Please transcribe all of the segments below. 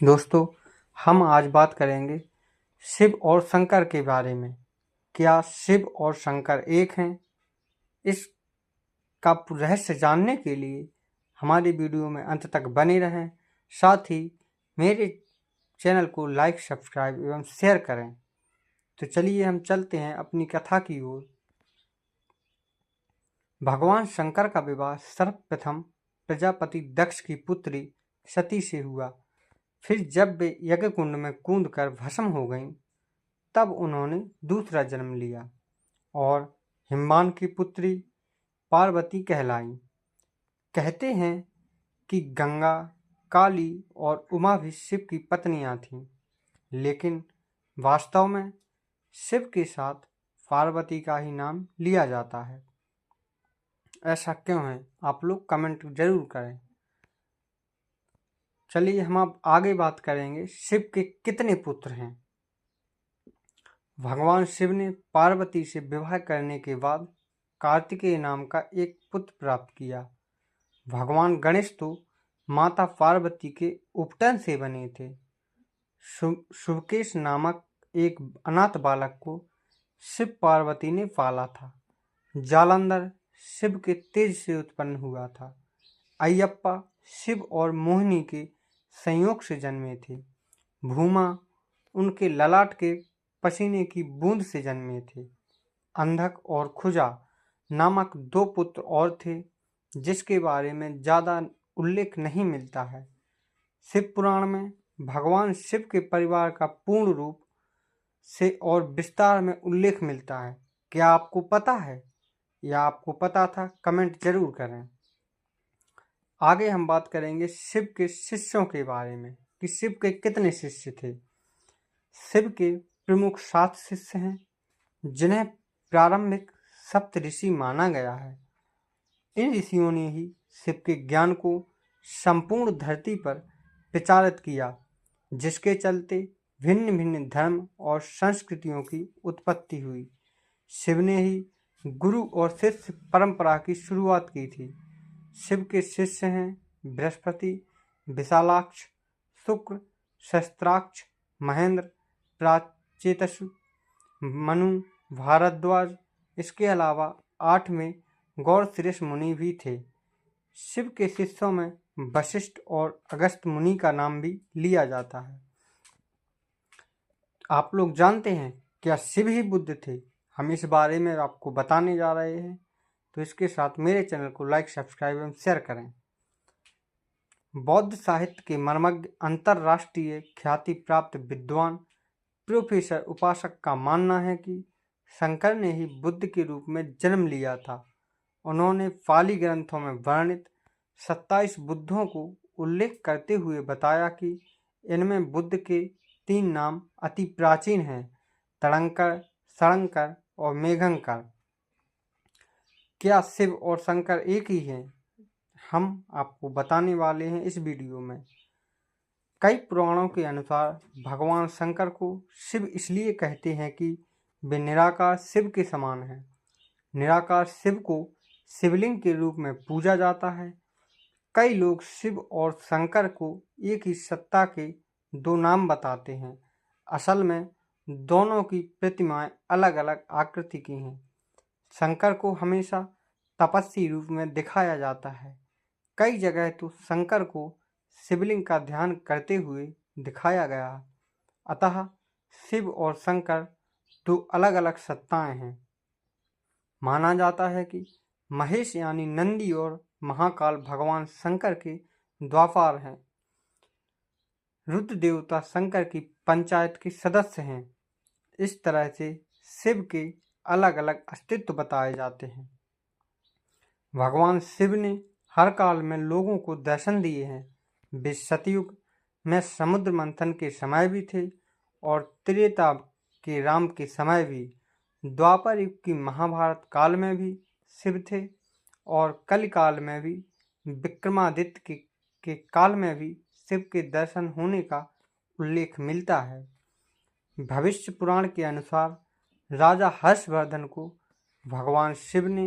दोस्तों, हम आज बात करेंगे शिव और शंकर के बारे में। क्या शिव और शंकर एक हैं? इसका रहस्य जानने के लिए हमारी वीडियो में अंत तक बने रहें। साथ ही मेरे चैनल को लाइक, सब्सक्राइब एवं शेयर करें। तो चलिए हम चलते हैं अपनी कथा की ओर। भगवान शंकर का विवाह सर्वप्रथम प्रजापति दक्ष की पुत्री सती से हुआ। फिर जब वे यज्ञ कुंड में कूद कर भस्म हो गईं, तब उन्होंने दूसरा जन्म लिया और हिमवान की पुत्री पार्वती कहलाईं। कहते हैं कि गंगा, काली और उमा भी शिव की पत्नियां थीं, लेकिन वास्तव में शिव के साथ पार्वती का ही नाम लिया जाता है। ऐसा क्यों है? आप लोग कमेंट जरूर करें। चलिए हम अब आगे बात करेंगे शिव के कितने पुत्र हैं। भगवान शिव ने पार्वती से विवाह करने के बाद कार्तिकेय नाम का एक पुत्र प्राप्त किया। भगवान गणेश तो माता पार्वती के उपटन से बने थे। शुभकेश नामक एक अनाथ बालक को शिव पार्वती ने पाला था। जालंधर शिव के तेज से उत्पन्न हुआ था। अयप्पा शिव और मोहिनी के संयोग से जन्मे थे। भूमा उनके ललाट के पसीने की बूंद से जन्मे थे। अंधक और खुजा नामक दो पुत्र और थे, जिसके बारे में ज्यादा उल्लेख नहीं मिलता है। शिव पुराण में भगवान शिव के परिवार का पूर्ण रूप से और विस्तार में उल्लेख मिलता है। क्या आपको पता है या आपको पता था? कमेंट जरूर करें। आगे हम बात करेंगे शिव के शिष्यों के बारे में कि शिव के कितने शिष्य थे। शिव के प्रमुख 7 शिष्य हैं, जिन्हें प्रारंभिक सप्त ऋषि माना गया है। इन ऋषियों ने ही शिव के ज्ञान को संपूर्ण धरती पर प्रचारित किया, जिसके चलते भिन्न भिन्न धर्म और संस्कृतियों की उत्पत्ति हुई। शिव ने ही गुरु और शिष्य परंपरा की शुरुआत की थी। शिव के शिष्य हैं बृहस्पति, विशालाक्ष, शुक्र, शस्त्राक्ष, महेंद्र, प्राचेतसु, मनु, भारद्वाज। इसके अलावा 8वें गौरशिरस मुनि भी थे। शिव के शिष्यों में वशिष्ठ और अगस्त मुनि का नाम भी लिया जाता है। आप लोग जानते हैं क्या शिव ही बुद्ध थे? हम इस बारे में आपको बताने जा रहे हैं, तो इसके साथ मेरे चैनल को लाइक, सब्सक्राइब एवं शेयर करें। बौद्ध साहित्य के मर्मज्ञ, अंतरराष्ट्रीय ख्याति प्राप्त विद्वान प्रोफेसर उपासक का मानना है कि शंकर ने ही बुद्ध के रूप में जन्म लिया था। उन्होंने पाली ग्रंथों में वर्णित 27 बुद्धों को उल्लेख करते हुए बताया कि इनमें बुद्ध के 3 नाम अति प्राचीन हैं: तड़ंकर, शरंकर और मेघंकर। क्या शिव और शंकर एक ही हैं? हम आपको बताने वाले हैं इस वीडियो में। कई पुराणों के अनुसार भगवान शंकर को शिव इसलिए कहते हैं कि वे निराकार शिव के समान हैं। निराकार शिव को शिवलिंग के रूप में पूजा जाता है। कई लोग शिव और शंकर को एक ही सत्ता के 2 नाम बताते हैं। असल में दोनों की प्रतिमाएं अलग अलग आकृति की हैं। शंकर को हमेशा तपस्वी रूप में दिखाया जाता है। कई जगह तो शंकर को शिवलिंग का ध्यान करते हुए दिखाया गया। अतः शिव और शंकर 2 अलग अलग सत्ताएं हैं। माना जाता है कि महेश यानी नंदी और महाकाल भगवान शंकर के द्वापार हैं। रुद्र देवता शंकर की पंचायत के सदस्य हैं। इस तरह से शिव के अलग अलग अस्तित्व बताए जाते हैं। भगवान शिव ने हर काल में लोगों को दर्शन दिए हैं। वे सतयुग में समुद्र मंथन के समय भी थे और त्रेता के राम के समय भी। द्वापर युग की महाभारत काल में भी शिव थे और कलि काल में भी, विक्रमादित्य के काल में भी शिव के दर्शन होने का उल्लेख मिलता है। भविष्य पुराण के अनुसार राजा हर्षवर्धन को भगवान शिव ने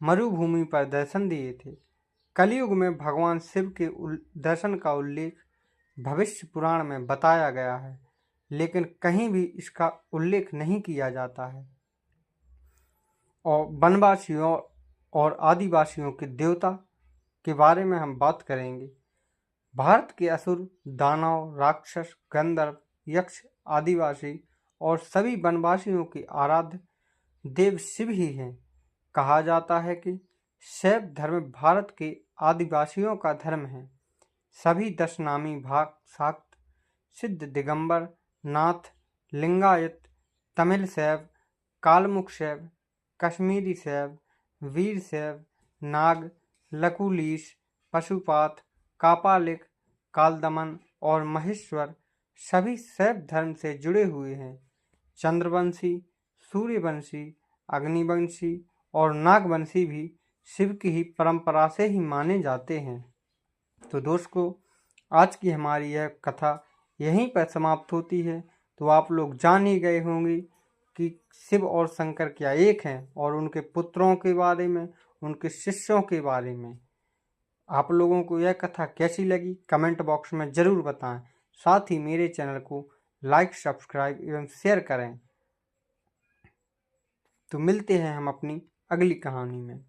मरुभूमि पर दर्शन दिए थे। कलयुग में भगवान शिव के दर्शन का उल्लेख भविष्य पुराण में बताया गया है, लेकिन कहीं भी इसका उल्लेख नहीं किया जाता है। और वनवासियों और आदिवासियों के देवता के बारे में हम बात करेंगे। भारत के असुर, दानव, राक्षस, गंधर्व, यक्ष, आदिवासी और सभी वनवासियों के आराध्य देव शिव ही हैं। कहा जाता है कि शैव धर्म भारत के आदिवासियों का धर्म है। सभी 10 नामी भाग शाक्त, सिद्ध, दिगंबर, नाथ, लिंगायत, तमिल शैव, कालमुख शैव, कश्मीरी शैव, वीर शैव, नाग, लकुलीश, पशुपात, कापालिक, कालदमन और महेश्वर सभी शैव धर्म से जुड़े हुए हैं। चंद्रवंशी, सूर्यवंशी, अग्निवंशी और नागवंशी भी शिव की ही परंपरा से ही माने जाते हैं। तो दोस्तों, आज की हमारी यह कथा यहीं पर समाप्त होती है। तो आप लोग जान ही गए होंगे कि शिव और शंकर क्या एक हैं, और उनके पुत्रों के बारे में, उनके शिष्यों के बारे में। आप लोगों को यह कथा कैसी लगी कमेंट बॉक्स में ज़रूर बताएं। साथ ही मेरे चैनल को लाइक, सब्सक्राइब एवं शेयर करें। तो मिलते हैं हम अपनी अगली कहानी में।